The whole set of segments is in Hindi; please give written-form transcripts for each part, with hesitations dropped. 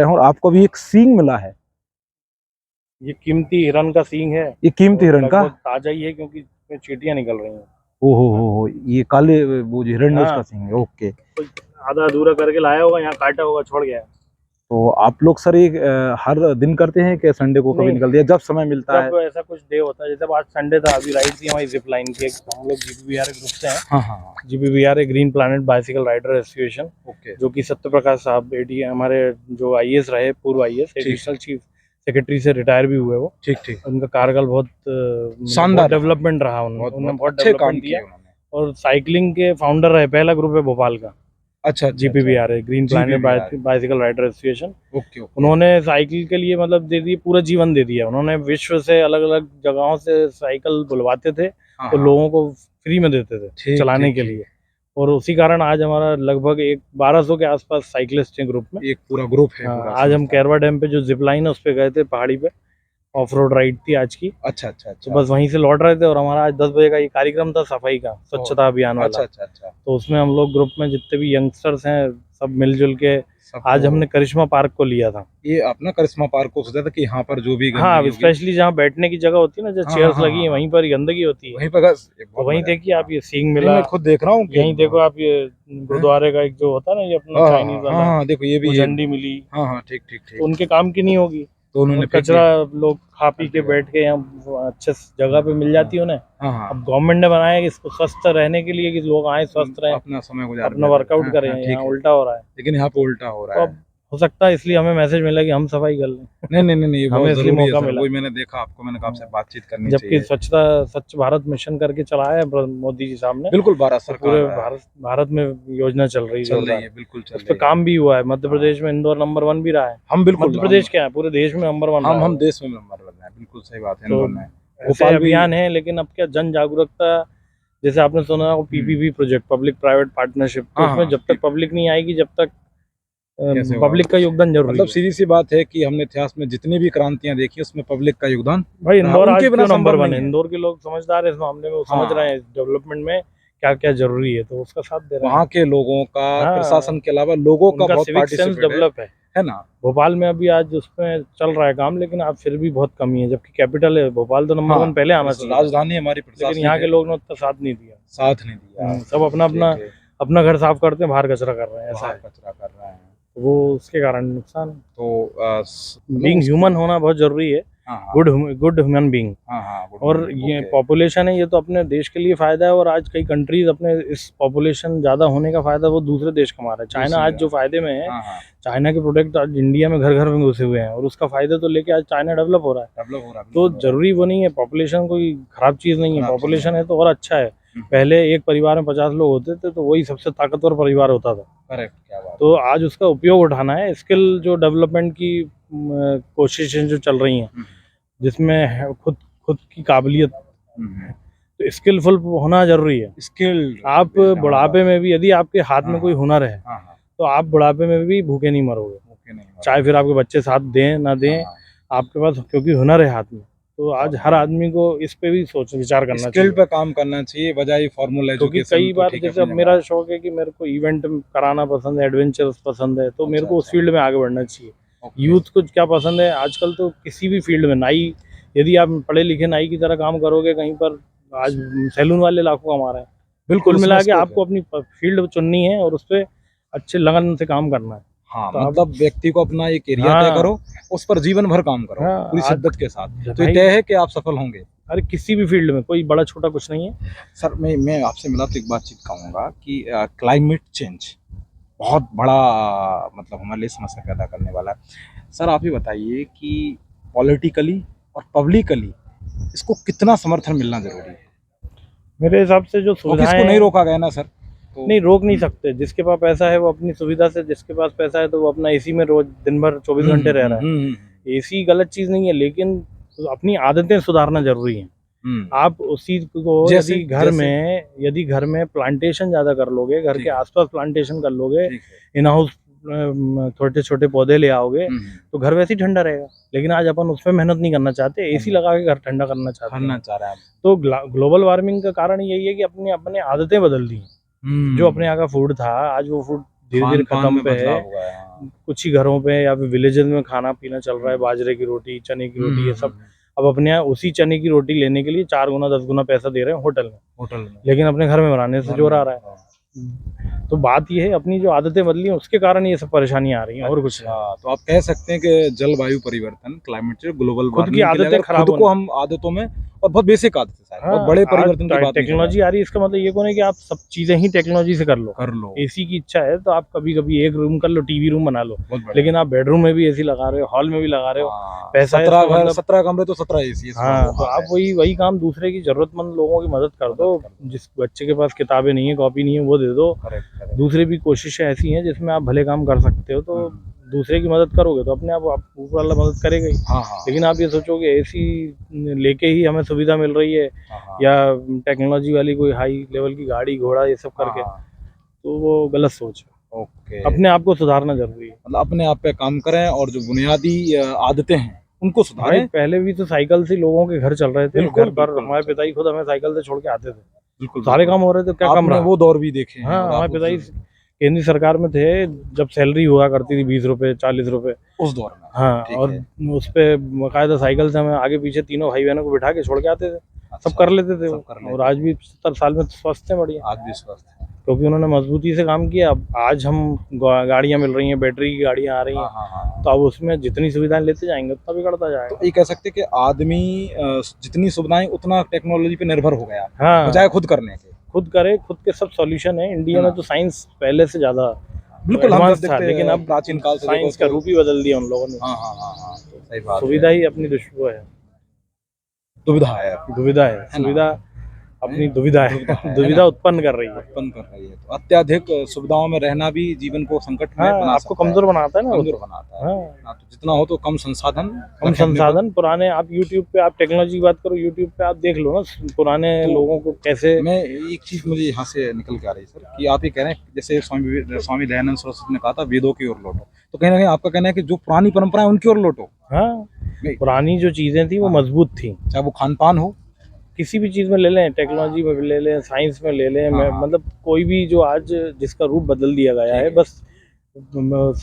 और आपको भी एक सींग मिला है। ये कीमती हिरन का सींग है। ये कीमती हिरन का ताजा ही है क्योंकि इसमें चींटियां निकल रही हैं। ओहो हो, ये काले वो जो हिरण्य उसका हाँ। सींग है। ओके, आधा अधूरा करके लाया होगा, यहाँ काटा होगा, छोड़ गया। तो आप लोग सर ये हर दिन करते हैं कि संडे को कभी नहीं, निकल दिया जब समय मिलता है? जब ऐसा कुछ डे होता है, जैसे आज संडे था, अभी राइड थी हमारी जिप लाइन की। हम लोग जीपीवीआर ग्रुप से हैं। हाँ हाँ, GPVR green planet bicycle rider association, okay, जो कि सत्य प्रकाश साहब एडी हमारे जो आईएएस रहे, पूर्व आईएएस, एडिशनल चीफ सेक्रेटरी से रिटायर भी हुए वो। ठीक ठीक, उनका कार्यकाल बहुत शानदार डेवलपमेंट रहा। उन्होंने बहुत अच्छे काम डेवलपमेंट किए दिया उन्होंने। और साइकिलिंग के फाउंडर रहे। पहला ग्रुप है भोपाल का, अच्छा, जीपीवीआर है, green planet bicycle rider association. Okay, उन्होंने साइकिल के लिए मतलब दे दिए, पूरा जीवन दे दिया उन्होंने। विश्व से अलग अलग जगहों से साइकिल बुलवाते थे तो लोगों को फ्री में देते थे चलाने के लिए। और उसी कारण आज हमारा लगभग 1200 के आसपास साइकिलिस्ट हैं ग्रुप में। एक पूरा ग्रुप है। आज हम कैरवा डैम पे जो जिप लाइन है उस पे गए थे, पहाड़ी पे ऑफ रोड राइड थी आज की। अच्छा अच्छा अच्छा, तो बस वहीं से लौट रहे थे और हमारा आज 10 बजे का ये कार्यक्रम था, सफाई का, स्वच्छता अभियान वाला। अच्छा अच्छा, तो उसमें हम लोग ग्रुप में जितने भी यंगस्टर्स हैं सब मिलजुल के आज हमने करिश्मा पार्क को लिया था। ये अपना करिश्मा पार्क को सोचा था कि यहाँ पर जो भी हाँ, स्पेशली जहाँ बैठने की जगह होती है ना, जो चेयर्स लगी है वहीं पर गंदगी होती है। वहीं पर तो वहीं देखिए आप, ये सींग मिला, मैं खुद देख रहा हूँ। यहीं देखो आप, ये गुरुद्वारे का एक जो होता है ना, ये अपना चाइनीज वाला, हाँ देखो ये भी झंडी मिली। हाँ हाँ, ठीक ठीक ठीक, तो उनके काम की नहीं होगी तो उन्होंने कचरा लोग खा पी के बैठ के यहाँ अच्छे जगह पे मिल जाती है उन्हें। अब गवर्नमेंट ने बनाया कि इसको स्वस्थ रहने के लिए कि लोग आए, स्वस्थ रहें, अपना समय गुजारें, अपना वर्कआउट करें। यहाँ उल्टा हो रहा है, लेकिन यहाँ पे उल्टा हो रहा है। हो सकता है इसलिए हमें मैसेज मिला कि हम सफाई कर लें। नहीं, ये हमें इसलिए मौका मिला। वही मैंने देखा आपको, मैंने कहा आपसे बातचीत करनी चाहिए। जबकि स्वच्छता, स्वच्छ भारत मिशन करके चलाया है मोदी जी साहब ने। बिल्कुल, भारत सरकार, पूरे भारत में योजना चल रही है, बिल्कुल उस पर काम भी हुआ है। मध्य प्रदेश में इंदौर नंबर 1 भी रहा है। हम बिल्कुल, मध्य प्रदेश क्या है, पूरे देश में नंबर 1 हम देश में नंबर 1 है। बिल्कुल सही बात है। इंदौर में ऐसे अभियान है, लेकिन अब क्या जन जागरूकता, जैसे आपने सुना हो PPP project, public private partnership, तो उसमें जब तक पब्लिक नहीं आएगी जब तक पब्लिक का योगदान जरूरी है। मतलब सीधी सी बात है कि हमने इतिहास में जितनी भी क्रांतियां देखी उसमें पब्लिक का योगदान, भाई इंदौर आज क्यों नंबर 1 है। इंदौर के लोग समझदार है इस मामले में, वो समझ रहे हैं डेवलपमेंट में क्या क्या जरूरी है, तो उसका साथ दे रहे हैं। वहाँ के लोगों का, प्रशासन के अलावा लोगों का बहुत पार्टिसिपेट डेवलप है ना। भोपाल में अभी आज उसमें चल रहा है काम, लेकिन अब फिर भी बहुत कमी है, जबकि कैपिटल है भोपाल, तो नंबर 1 पहले आना चाहिए, राजधानी हमारी, लेकिन यहाँ के लोग ने उतना साथ नहीं दिया। सब अपना घर साफ करते हैं, बाहर कचरा कर रहे हैं, ऐसा कचरा कर रहे हैं, वो उसके कारण नुकसान। तो बीइंग ह्यूमन होना बहुत जरूरी है। Good human being. और ये पॉपुलेशन है, ये तो अपने देश के लिए फायदा है। और आज कई कंट्रीज अपने इस पॉपुलेशन ज्यादा होने का फायदा वो दूसरे देश कमा रहे हैं। चाइना आज जो फायदे में है, चाइना के प्रोडक्ट आज इंडिया में घर घर में घुसे हुए हैं, और उसका फायदा तो लेके आज चाइना डेवलप हो रहा है। तो जरूरी वो नहीं है, पॉपुलेशन कोई खराब चीज नहीं है। पॉपुलेशन है तो और अच्छा है। पहले एक परिवार में 50 लोग होते थे तो वही सबसे ताकतवर परिवार होता था। करेक्ट, क्या बात। तो आज उसका उपयोग उठाना है। स्किल जो डेवलपमेंट की कोशिशें जो चल रही हैं, जिसमें खुद की काबिलियत, तो स्किलफुल होना जरूरी है। आप बुढ़ापे में भी यदि आपके हाथ में कोई हुनर है तो आप बुढ़ापे में भी भूखे नहीं मरोगे, चाहे फिर आपके बच्चे साथ दें ना दें, आपके पास क्योंकि हुनर है हाथ में। तो आज हर आदमी को इस पे भी विचार करना चाहिए, स्किल पे काम करना चाहिए, बजाय फॉर्मूला एजुकेशन। क्योंकि कई बार जैसे अब मेरा शौक है कि मेरे को इवेंट कराना पसंद है, एडवेंचर्स पसंद है, तो मेरे को उस फील्ड में आगे बढ़ना चाहिए। यूथ को क्या पसंद है आजकल, तो किसी भी फील्ड में, नाई, यदि आप पढ़े लिखे नाई की तरह काम करोगे कहीं पर, आज सैलून वाले लाखों कमा रहे हैं। बिल्कुल मिला के आपको अपनी फील्ड चुननी है और उस पर अच्छे लगन से काम करना है। तो मतलब व्यक्ति को अपना एक एरिया तय करो, उस पर जीवन भर काम करो, पूरी शिद्दत के साथ, तो तय है कि आप सफल होंगे। अरे किसी भी फील्ड में, कोई बड़ा छोटा कुछ नहीं है। सर मैं आपसे मिला तो एक बातचीत कहूँगा कि क्लाइमेट चेंज बहुत बड़ा मतलब हमारे लिए समस्या पैदा करने वाला है। सर आप ही बताइए कि पॉलिटिकली और पब्लिकली इसको कितना समर्थन मिलना जरूरी है? मेरे हिसाब से जो सुविधाएं, इसको नहीं रोका गया ना सर, तो नहीं रोक नहीं सकते। जिसके पास पैसा है वो अपनी सुविधा से, जिसके पास पैसा है तो वो अपना एसी में रोज दिन भर 24 घंटे रह रहा है। एसी गलत चीज नहीं है, लेकिन अपनी आदतें सुधारना जरूरी है। आप उसी को यदि घर में प्लांटेशन ज्यादा कर लोगे, घर के आसपास प्लांटेशन कर लोगे, इन हाउस छोटे छोटे पौधे ले आओगे, तो घर वैसे ही ठंडा रहेगा। लेकिन आज अपन उस पर मेहनत नहीं करना चाहते, एसी लगा के घर ठंडा करना चाह रहे हैं। तो ग्लोबल वार्मिंग का कारण यही है कि अपने आदतें बदल दी। जो अपने यहाँ का फूड था, आज वो फूड धीरे धीरे खत्म पे है। कुछ ही घरों पे या फिर विलेजेस में खाना पीना चल रहा है, बाजरे की रोटी, चने की रोटी, ये सब अब अपने यहाँ उसी चने की रोटी लेने के लिए 4 गुना 10 गुना पैसा दे रहे हैं होटल में, लेकिन अपने घर में बनाने से जोर आ रहा है। तो बात ये है, अपनी जो आदतें बदली हैं उसके कारण ये सब परेशानियां आ रही हैं, और कुछ नहीं। तो आप कह सकते हैं कि जलवायु परिवर्तन, क्लाइमेट चेंज, ग्लोबल खुद की आदतें खराब खुद को हम आदतों में, और बहुत बेसिक आदतें शायद, बहुत बड़े परिवर्तन की बात नहीं टेक्नोलॉजी आ रही है, इसका मतलब ये कौन है कि आप सब चीजें ही टेक्नोलॉजी से कर लो। एसी की इच्छा है तो आप कभी कभी एक रूम कर लो, टीवी रूम बना लो, लेकिन आप बेडरूम में भी एसी लगा रहे हो, हॉल में भी लगा रहे हो, पैसा 17 कमरे तो 17 एसी। हाँ, तो आप वही काम दूसरे की जरूरतमंद लोगों की मदद कर दो। जिस बच्चे के पास किताबें नहीं है, कॉपी नहीं है, वो दे दो। दूसरे भी कोशिशें ऐसी हैं जिसमें आप भले काम कर सकते हो, तो दूसरे की मदद करोगे तो अपने आप ऊपर वाला मदद करेगा ही। लेकिन आप ये सोचोगे एसी लेके ही हमें सुविधा मिल रही है, या टेक्नोलॉजी वाली कोई हाई लेवल की गाड़ी घोड़ा ये सब करके, तो वो गलत सोच है। ओके, अपने आप को सुधारना जरूरी है, मतलब अपने आप पे काम करें और जो बुनियादी आदतें हैं उनको सुधारें। पहले भी तो साइकिल से लोगों के घर चल रहे थे, घर पर हमारे पिताजी खुद हमें साइकिल से छोड़ के आते थे, बिल्कुल सारे काम हो रहे थे, क्या कम रहा? वो दौर भी देखे हैं। हाँ, हमारे पिताजी केंद्रीय सरकार में थे जब सैलरी हुआ करती थी 20 रुपए 40 रुपए उस दौर में। हाँ, और उस पे बाकायदा साइकिल से हमें आगे पीछे तीनों भाई बहनों को बिठा के छोड़ के आते थे। सब कर लेते थे और आज भी 70 साल में स्वस्थ हैं, बढ़िया, आज भी स्वस्थ है, क्योंकि उन्होंने मजबूती से काम किया। अब आज हम गाड़ियां मिल रही हैं, बैटरी की गाड़ियां आ रही हैं, तो अब उसमें जितनी सुविधाएं लेते जाएंगे उतना बिगड़ता जाएगा। तो ये कह सकते हैं कि आदमी जितनी सुविधाएं उतना टेक्नोलॉजी पे निर्भर हो गया, हाँ, बजाय खुद करने के। खुद करे, खुद के सब सॉल्यूशन है। इंडिया में तो साइंस पहले से ज्यादा बिल्कुल एडवांस था, लेकिन अब प्राचीन काल से साइंस का रूप ही बदल दिया उन लोगों ने। सही बात, सुविधा ही अपनी दुविधा है, सुविधा अपनी दुविधा है, दुविधा उत्पन्न कर रही है। तो अत्याधिक सुविधाओं में रहना भी जीवन को संकट में बना आपको कमजोर बनाता है ना, कमजोर बनाता है। तो जितना हो तो कम संसाधन पुराने, आप YouTube पे आप टेक्नोलॉजी की बात करो, YouTube पे आप देख लो ना पुराने लोगों को कैसे। मैं एक चीज मुझे यहाँ से निकल के आ रही है सर, कि आप ये कह रहे हैं जैसे स्वामी दयानंद सरस्वती ने कहा था वेदों की ओर लौटो, तो कहीं ना कहीं आपका कहना है कि जो पुरानी परंपराएं उनकी ओर लौटो। हाँ, पुरानी जो चीजें थी वो मजबूत थी, चाहे वो खान पान हो, किसी भी चीज में ले लें, टेक्नोलॉजी में ले लें, साइंस में ले लें, मतलब कोई भी जो आज जिसका रूप बदल दिया गया है, बस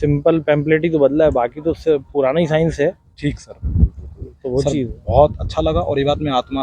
सिंपल पैम्पलेट ही तो बदला है, बाकी तो पुराना ही साइंस है। ठीक सर, तो वो चीज बहुत अच्छा लगा, और ये बात मैं आत्मा